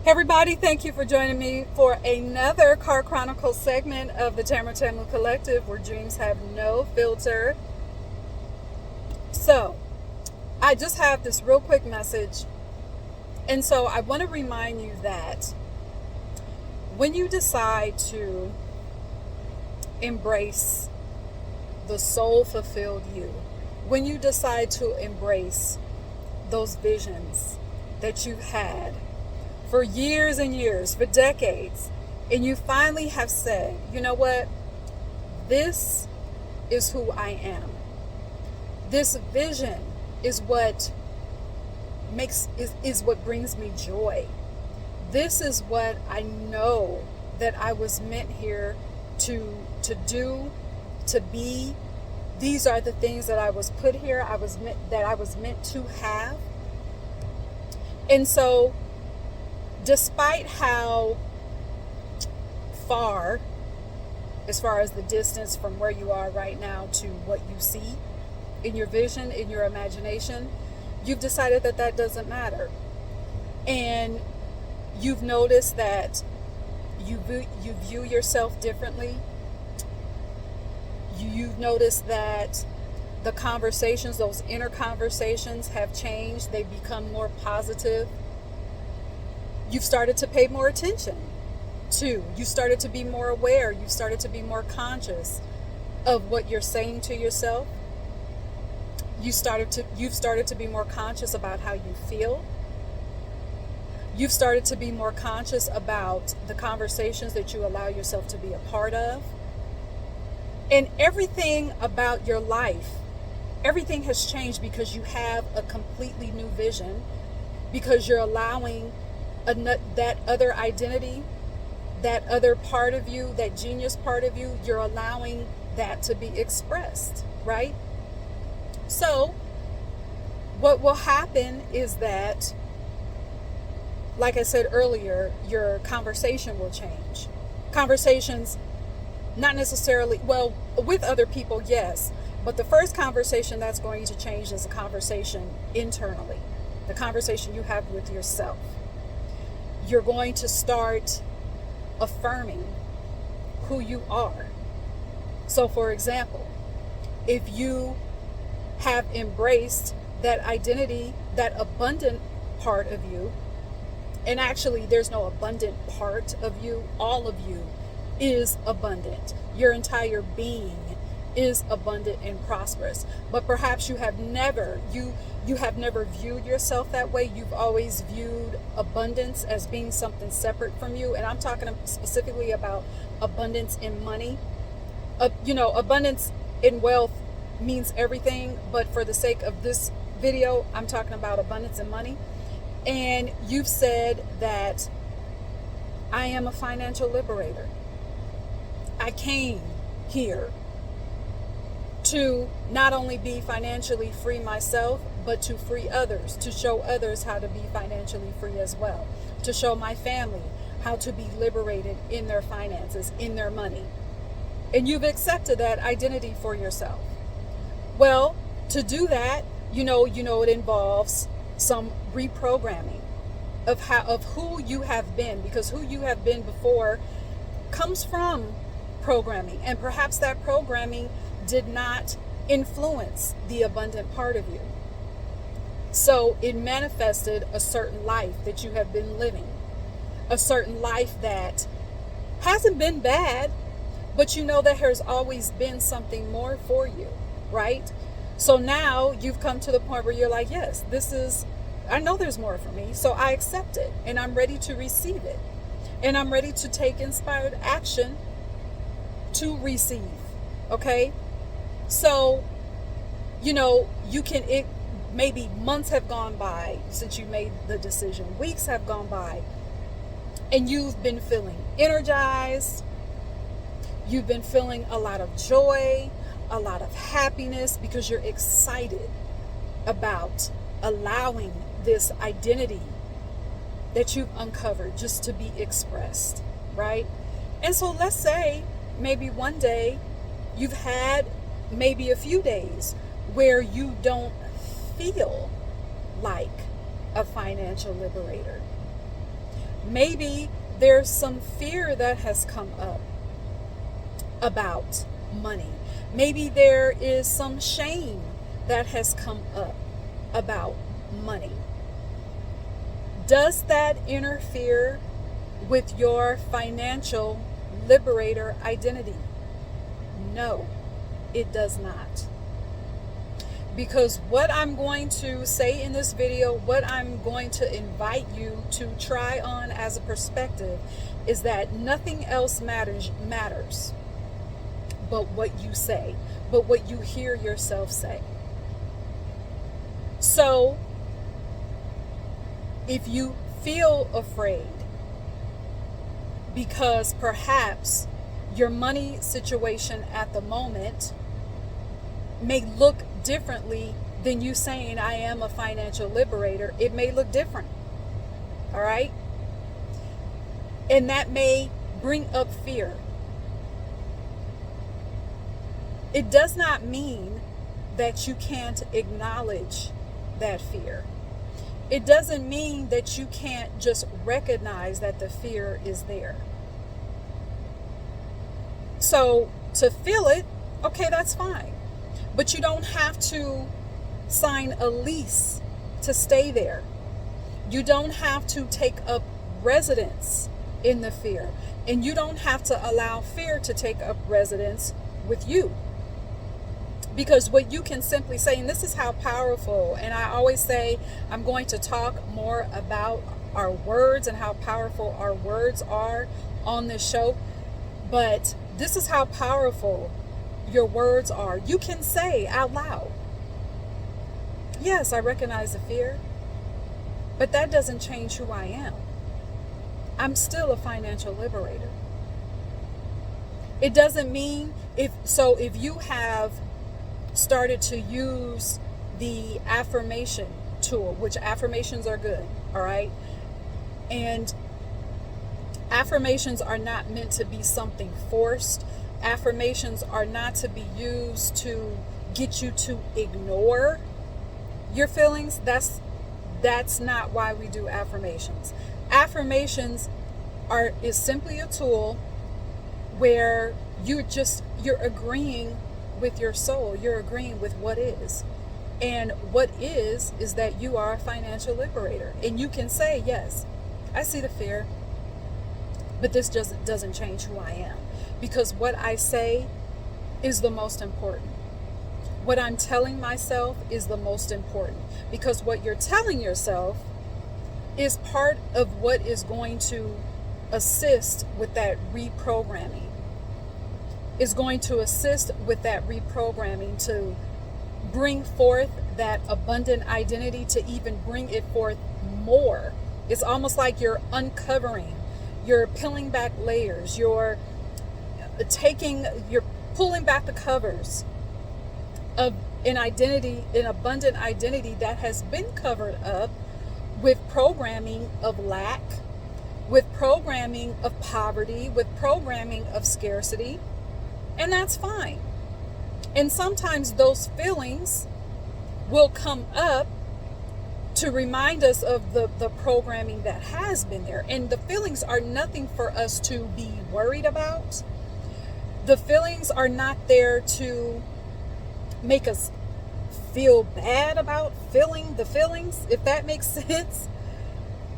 Hey everybody, thank you for joining me for another Car Chronicles segment of the TamaraTamu Collective, where dreams have no filter. So, I just have this real quick message. And so I want to remind you that when you decide to embrace the soul fulfilled you, when you decide to embrace those visions that you've had for years and years, for decades, and you finally have said, you know what, this is who I am. This vision is what is what brings me joy. This is what I know that I was meant here to do, to be. These are the things that I was put here, I was meant to have. And so, despite how far, as far as the distance from where you are right now to what you see in your vision, in your imagination, you've decided that that doesn't matter. And you've noticed that you view yourself differently. You've noticed that the conversations, those inner conversations, have changed. They've become more positive. You've started to pay more attention to. You started to be more aware. You've started to be more conscious of what you're saying to yourself. You've started to be more conscious about how you feel. You've started to be more conscious about the conversations that you allow yourself to be a part of. And everything about your life, everything has changed because you have a completely new vision, because you're allowing that other identity, that other part of you, that genius part of you, you're allowing that to be expressed, right? So what will happen is that, like I said earlier, your conversation will change. Conversations, not necessarily, well, with other people, yes, but the first conversation that's going to change is a conversation internally, the conversation you have with yourself. You're going to start affirming who you are. So, for example, if you have embraced that identity, that abundant part of you, and actually there's no abundant part of you, all of you is abundant. Your entire being is abundant and prosperous. But perhaps you have never viewed yourself that way. You've always viewed abundance as being something separate from you. And I'm talking specifically about abundance in money. Abundance in wealth means everything, but for the sake of this video, I'm talking about abundance in money. And you've said that I am a financial liberator. I came here to not only be financially free myself, but to free others, to show others how to be financially free as well, to show my family how to be liberated in their finances, in their money. And you've accepted that identity for yourself. Well, to do that, it involves some reprogramming of who you have been, because who you have been before comes from programming, and perhaps that programming did not influence the abundant part of you. So it manifested a certain life that you have been living, a certain life that hasn't been bad, but you know that there's always been something more for you, right? So now you've come to the point where you're like, yes, I know there's more for me, so I accept it, and I'm ready to receive it, and I'm ready to take inspired action to receive, okay? So, maybe months have gone by since you made the decision, weeks have gone by, and you've been feeling energized, you've been feeling a lot of joy, a lot of happiness, because you're excited about allowing this identity that you've uncovered just to be expressed, right? And so let's say maybe one day you've had maybe a few days where you don't feel like a financial liberator. Maybe there's some fear that has come up about money. Maybe there is some shame that has come up about money. Does that interfere with your financial liberator identity? No, it does not. Because what I'm going to say in this video, what I'm going to invite you to try on as a perspective, is that nothing else matters but what you say, but what you hear yourself say. So, if you feel afraid because perhaps your money situation at the moment may look differently than you saying, I am a financial liberator, it may look different. All right? And that may bring up fear. It does not mean that you can't acknowledge that fear. It doesn't mean that you can't just recognize that the fear is there. So to feel it, okay, that's fine. But you don't have to sign a lease to stay there. You don't have to take up residence in the fear. And you don't have to allow fear to take up residence with you. Because what you can simply say, and this is how powerful, and I always say I'm going to talk more about our words and how powerful our words are on this show, but this is how powerful your words are. You can say out loud, yes, I recognize the fear, but that doesn't change who I am. I'm still a financial liberator. It doesn't mean if you have started to use the affirmation tool, which affirmations are good, all right? And affirmations are not meant to be something forced. Affirmations are not to be used to get you to ignore your feelings. That's not why we do affirmations. Affirmations is simply a tool where you're agreeing with your soul. You're agreeing with what is. And what is that you are a financial liberator. And you can say, yes, I see the fear, but this just doesn't change who I am. Because what I say is the most important. What I'm telling myself is the most important. Because what you're telling yourself is part of what is going to assist with that reprogramming. Is going to assist with that reprogramming to bring forth that abundant identity, to even bring it forth more. It's almost like you're uncovering, you're peeling back layers, you're pulling back the covers of an identity, an abundant identity that has been covered up with programming of lack, with programming of poverty, with programming of scarcity. And that's fine. And sometimes those feelings will come up to remind us of the programming that has been there. And the feelings are nothing for us to be worried about. The feelings are not there to make us feel bad about feeling the feelings, if that makes sense.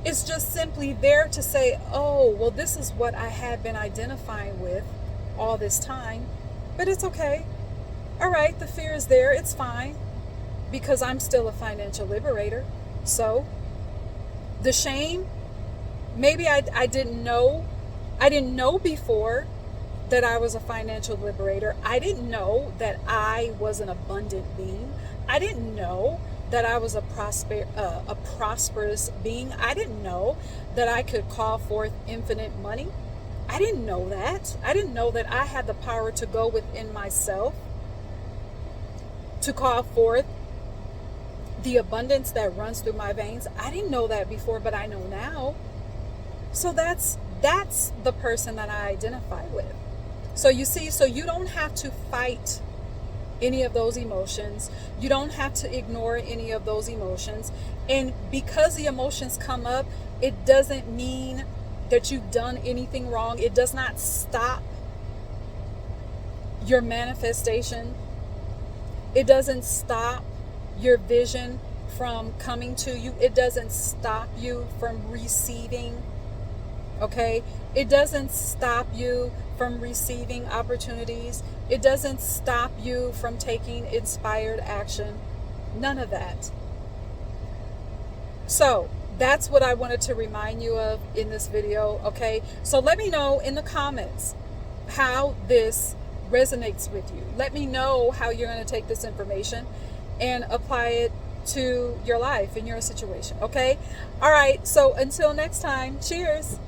It's just simply there to say, oh, well, this is what I had been identifying with all this time, but it's okay. All right, the fear is there, it's fine, because I'm still a financial liberator. So the shame, maybe I didn't know before that I was a financial liberator. I didn't know that I was an abundant being. I didn't know that I was a prosperous being. I didn't know that I could call forth infinite money. I didn't know that. I didn't know that I had the power to go within myself to call forth the abundance that runs through my veins. I didn't know that before, but I know now. So that's the person that I identify with. So you see, so you don't have to fight any of those emotions. You don't have to ignore any of those emotions. And because the emotions come up, it doesn't mean that you've done anything wrong. It does not stop your manifestation. It doesn't stop your vision from coming to you. It doesn't stop you from receiving. Okay? It doesn't stop you from receiving opportunities. It doesn't stop you from taking inspired action. None of that. So that's what I wanted to remind you of in this video. Okay? So let me know in the comments how this resonates with you. Let me know how you're going to take this information and apply it to your life and your situation. Okay? All right. So until next time, cheers.